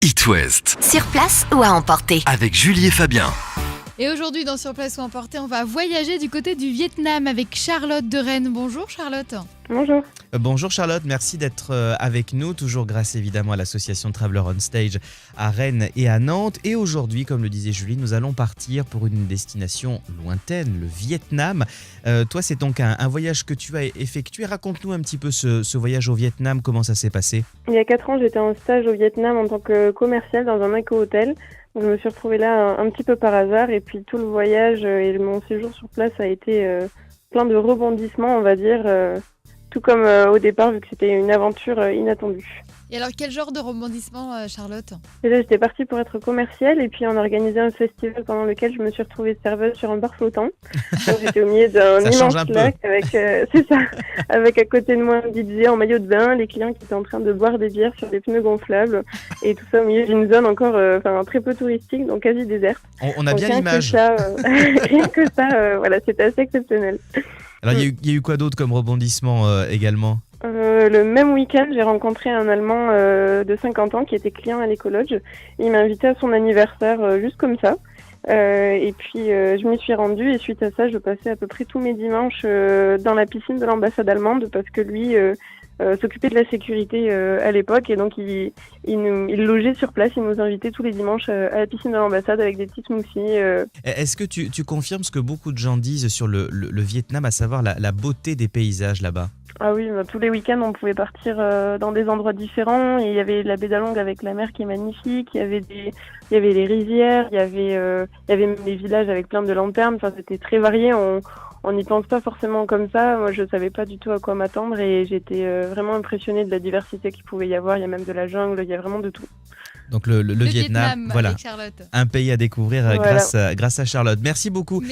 It West. Sur place ou à emporter. Avec Julie et Fabien. Et aujourd'hui, dans Sur place ou emporter, on va voyager du côté du Vietnam avec Charlotte de Rennes. Bonjour Charlotte. Bonjour. Bonjour Charlotte, merci d'être avec nous, toujours grâce évidemment à l'association Traveller on Stage à Rennes et à Nantes. Et aujourd'hui, comme le disait Julie, nous allons partir pour une destination lointaine, le Vietnam. Toi, c'est donc un voyage que tu as effectué. Raconte-nous un petit peu ce voyage au Vietnam, comment ça s'est passé? Il y a 4 ans, j'étais en stage au Vietnam en tant que commercial dans un éco-hôtel. Donc, je me suis retrouvée là un petit peu par hasard et puis tout le voyage et mon séjour sur place a été plein de rebondissements, on va dire, tout comme au départ vu que c'était une aventure inattendue. Et alors, quel genre de rebondissement, Charlotte? Déjà, j'étais partie pour être commerciale et puis on a organisé un festival pendant lequel je me suis retrouvée serveuse sur un bar flottant. Donc, j'étais au milieu d'un immense lac avec, c'est ça, avec à côté de moi un DJ en maillot de bain, les clients qui étaient en train de boire des bières sur des pneus gonflables et tout ça au milieu d'une zone encore très peu touristique, donc quasi déserte. On a donc, bien rien l'image. Que ça, rien que ça, voilà, c'était assez exceptionnel. Alors, il y a eu quoi d'autre comme rebondissement également? Le même week-end, j'ai rencontré un Allemand de 50 ans qui était client à l'Ecolodge. Il m'a invité à son anniversaire juste comme ça. Et puis je m'y suis rendue et suite à ça, je passais à peu près tous mes dimanches dans la piscine de l'ambassade allemande parce que lui s'occupait de la sécurité à l'époque et donc il logeait sur place, il nous invitait tous les dimanches à la piscine de l'ambassade avec des petits smoothies. Est-ce que tu confirmes ce que beaucoup de gens disent sur le Vietnam, à savoir la beauté des paysages là-bas? Ah oui, tous les week-ends, on pouvait partir dans des endroits différents. Et il y avait la baie d'Along avec la mer qui est magnifique. Il y avait les rizières. Il y avait même des villages avec plein de lanternes. Enfin, c'était très varié. On n'y pense pas forcément comme ça. Moi, je savais pas du tout à quoi m'attendre et j'étais vraiment impressionnée de la diversité qu'il pouvait y avoir. Il y a même de la jungle. Il y a vraiment de tout. Donc le Vietnam, voilà, avec Charlotte. Un pays à découvrir grâce à Charlotte. Merci beaucoup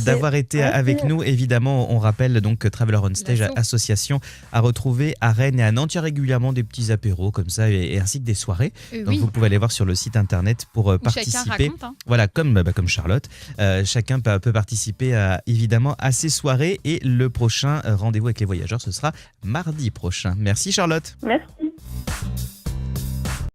d'avoir été avec nous. Évidemment, on rappelle donc que Traveller on Stage, association à retrouver à Rennes et à Nantes. Il y a régulièrement des petits apéros comme ça et ainsi que des soirées. Donc vous pouvez aller voir sur le site internet pour participer. Chacun raconte, Voilà, comme Charlotte. Chacun peut participer évidemment à ces soirées et le prochain rendez-vous avec les voyageurs, ce sera mardi prochain. Merci Charlotte. Merci.